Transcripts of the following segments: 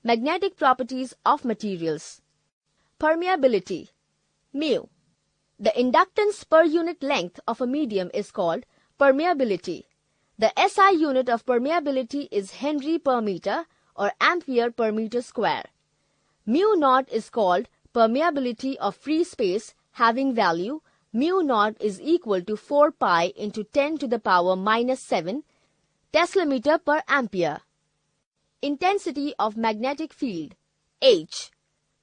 Magnetic properties of materials. Permeability. Mu. The inductance per unit length of a medium is called permeability. The SI unit of permeability is Henry per meter or ampere per meter square. Mu naught is called permeability of free space having value mu naught is equal to 4 pi into 10 to the power minus 7 Teslameter per ampere. Intensity of magnetic field H.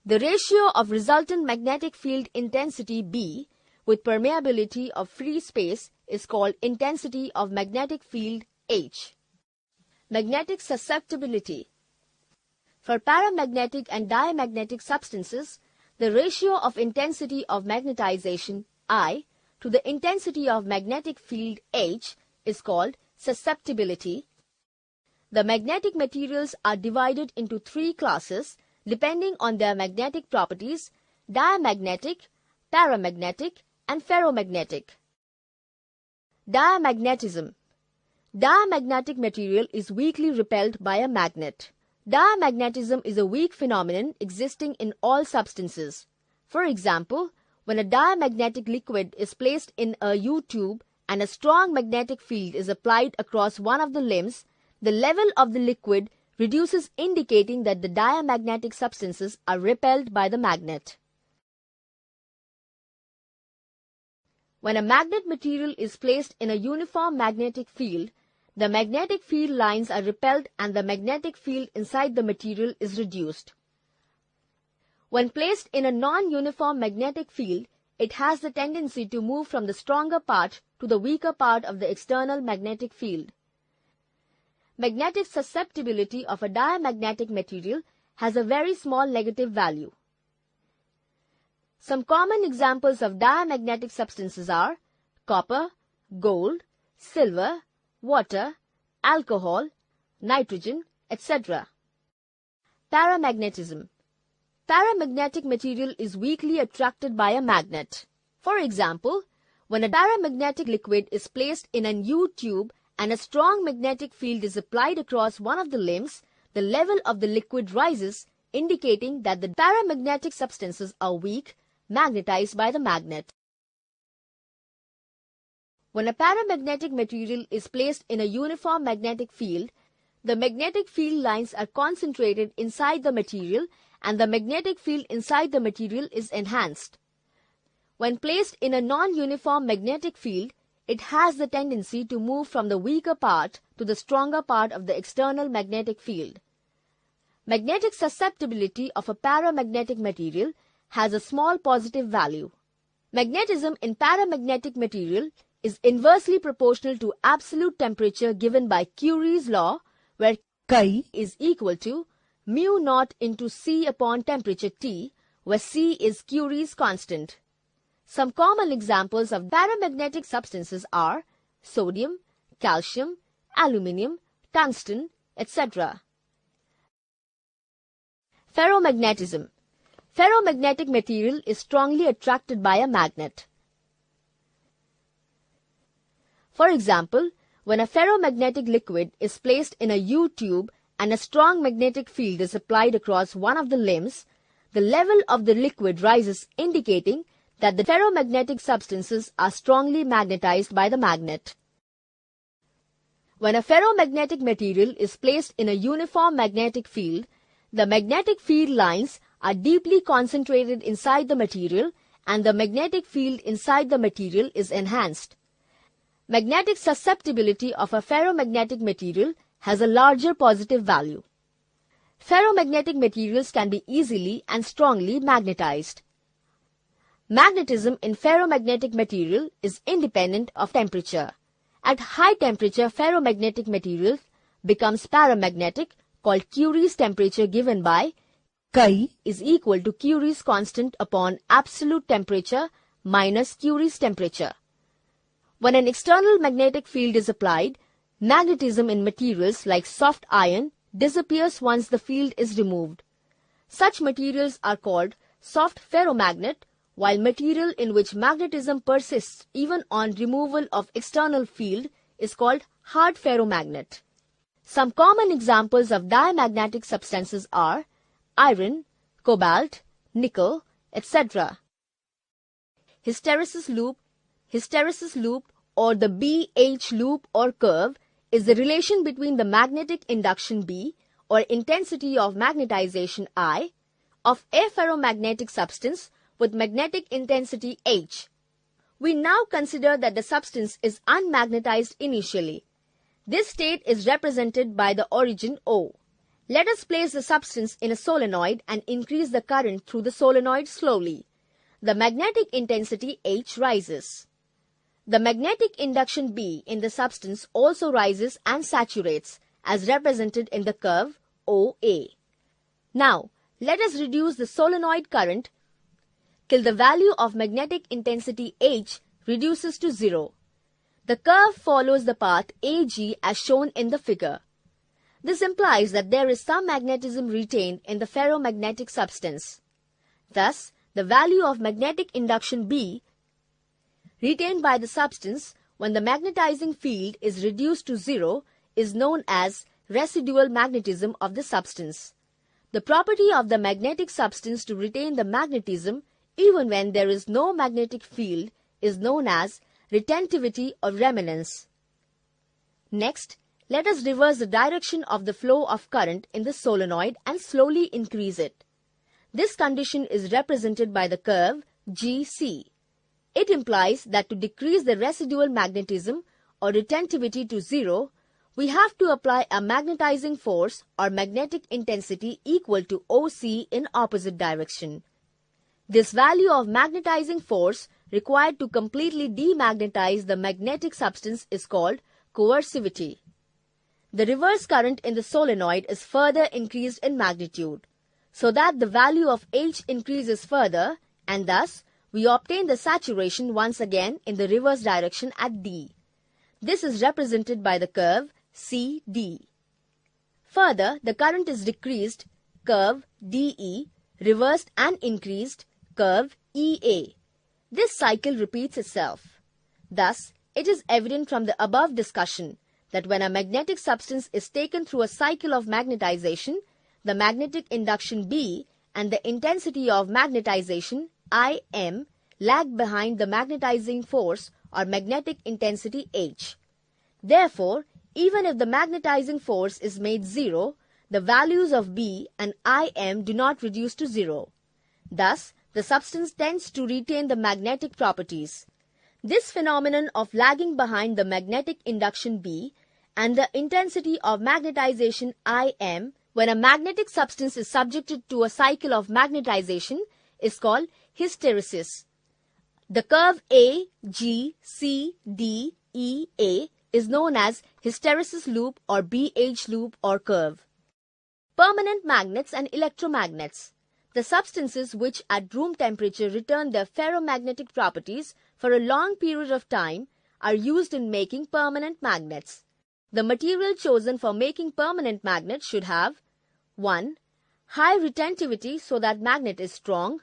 The ratio of resultant magnetic field intensity B with permeability of free space is called intensity of magnetic field H. Magnetic susceptibility. For paramagnetic and diamagnetic substances, the ratio of intensity of magnetization I to the intensity of magnetic field H is called susceptibility. The magnetic materials are divided into three classes depending on their magnetic properties: diamagnetic, paramagnetic, and ferromagnetic. Diamagnetism. Diamagnetic material is weakly repelled by a magnet. Diamagnetism is a weak phenomenon existing in all substances. For example, when a diamagnetic liquid is placed in a U-tube and a strong magnetic field is applied across one of the limbs, the level of the liquid reduces, indicating that the diamagnetic substances are repelled by the magnet. When a magnet material is placed in a uniform magnetic field, the magnetic field lines are repelled and the magnetic field inside the material is reduced. When placed in a non-uniform magnetic field, it has the tendency to move from the stronger part to the weaker part of the external magnetic field. Magnetic susceptibility of a diamagnetic material has a very small negative value. Some common examples of diamagnetic substances are copper, gold, silver, water, alcohol, nitrogen, etc. Paramagnetism. Paramagnetic material is weakly attracted by a magnet. For example, when a paramagnetic liquid is placed in an U-tube and a strong magnetic field is applied across one of the limbs, the level of the liquid rises, indicating that the paramagnetic substances are weak, magnetized by the magnet. When a paramagnetic material is placed in a uniform magnetic field, the magnetic field lines are concentrated inside the material and the magnetic field inside the material is enhanced. When placed in a non-uniform magnetic field, it has the tendency to move from the weaker part to the stronger part of the external magnetic field. Magnetic susceptibility of a paramagnetic material has a small positive value. Magnetism in paramagnetic material is inversely proportional to absolute temperature given by Curie's law, where Chi is equal to mu naught into C upon temperature T, where C is Curie's constant. Some common examples of paramagnetic substances are sodium, calcium, aluminium, tungsten, etc. Ferromagnetism. Ferromagnetic material is strongly attracted by a magnet. For example, when a ferromagnetic liquid is placed in a U-tube and a strong magnetic field is applied across one of the limbs, the level of the liquid rises, indicating that the ferromagnetic substances are strongly magnetized by the magnet. When a ferromagnetic material is placed in a uniform magnetic field, the magnetic field lines are deeply concentrated inside the material and the magnetic field inside the material is enhanced. Magnetic susceptibility of a ferromagnetic material has a larger positive value. Ferromagnetic materials can be easily and strongly magnetized. Magnetism in ferromagnetic material is independent of temperature. At high temperature, ferromagnetic material becomes paramagnetic, called Curie's temperature, given by Chi is equal to Curie's constant upon absolute temperature minus Curie's temperature. When an external magnetic field is applied, magnetism in materials like soft iron disappears once the field is removed. Such materials are called soft ferromagnet, while material in which magnetism persists even on removal of external field is called hard ferromagnet. Some common examples of diamagnetic substances are iron, cobalt, nickel, etc. Hysteresis loop or the BH loop or curve is the relation between the magnetic induction B or intensity of magnetization I of a ferromagnetic substance with magnetic intensity H. We now consider that the substance is unmagnetized initially. This state is represented by the origin O. Let us place the substance in a solenoid and increase the current through the solenoid slowly. The magnetic intensity H rises. The magnetic induction B in the substance also rises and saturates, as represented in the curve OA. Now, let us reduce the solenoid current till the value of magnetic intensity H reduces to 0. The curve follows the path AG as shown in the figure. This implies that there is some magnetism retained in the ferromagnetic substance. Thus, the value of magnetic induction B retained by the substance when the magnetizing field is reduced to 0 is known as residual magnetism of the substance. The property of the magnetic substance to retain the magnetism even when there is no magnetic field is known as retentivity or remanence. Next, let us reverse the direction of the flow of current in the solenoid and slowly increase it. This condition is represented by the curve GC. It implies that to decrease the residual magnetism or retentivity to 0, we have to apply a magnetizing force or magnetic intensity equal to OC in opposite direction. This value of magnetizing force required to completely demagnetize the magnetic substance is called coercivity. The reverse current in the solenoid is further increased in magnitude, so that the value of H increases further, and thus we obtain the saturation once again in the reverse direction at D. This is represented by the curve CD. Further, the current is decreased, curve DE, reversed and increased, curve EA. This cycle repeats itself. Thus, it is evident from the above discussion that when a magnetic substance is taken through a cycle of magnetization, the magnetic induction B and the intensity of magnetization IM lag behind the magnetizing force or magnetic intensity H. Therefore, even if the magnetizing force is made 0, the values of B and IM do not reduce to 0. Thus, the substance tends to retain the magnetic properties. This phenomenon of lagging behind the magnetic induction B and the intensity of magnetization IM when a magnetic substance is subjected to a cycle of magnetization is called hysteresis. The curve A, G, C, D, E, A is known as hysteresis loop or BH loop or curve. Permanent magnets and electromagnets. The substances which at room temperature return their ferromagnetic properties for a long period of time are used in making permanent magnets. The material chosen for making permanent magnets should have 1. High retentivity so that magnet is strong.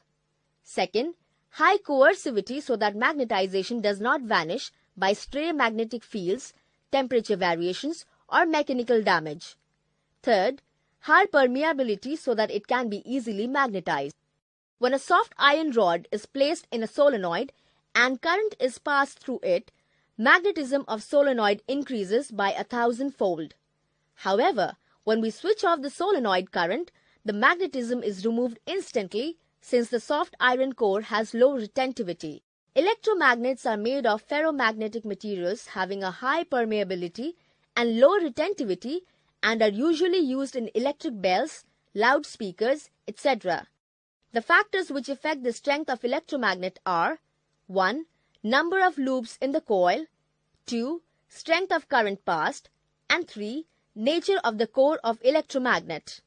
2. High coercivity so that magnetization does not vanish by stray magnetic fields, temperature variations, or mechanical damage. 3. High permeability so that it can be easily magnetized. When a soft iron rod is placed in a solenoid and current is passed through it, magnetism of solenoid increases by 1,000-fold. However, when we switch off the solenoid current, the magnetism is removed instantly since the soft iron core has low retentivity. Electromagnets are made of ferromagnetic materials having a high permeability and low retentivity and are usually used in electric bells, loudspeakers, etc. The factors which affect the strength of electromagnet are 1. Number of loops in the coil, 2. Strength of current passed, and 3. Nature of the core of electromagnet.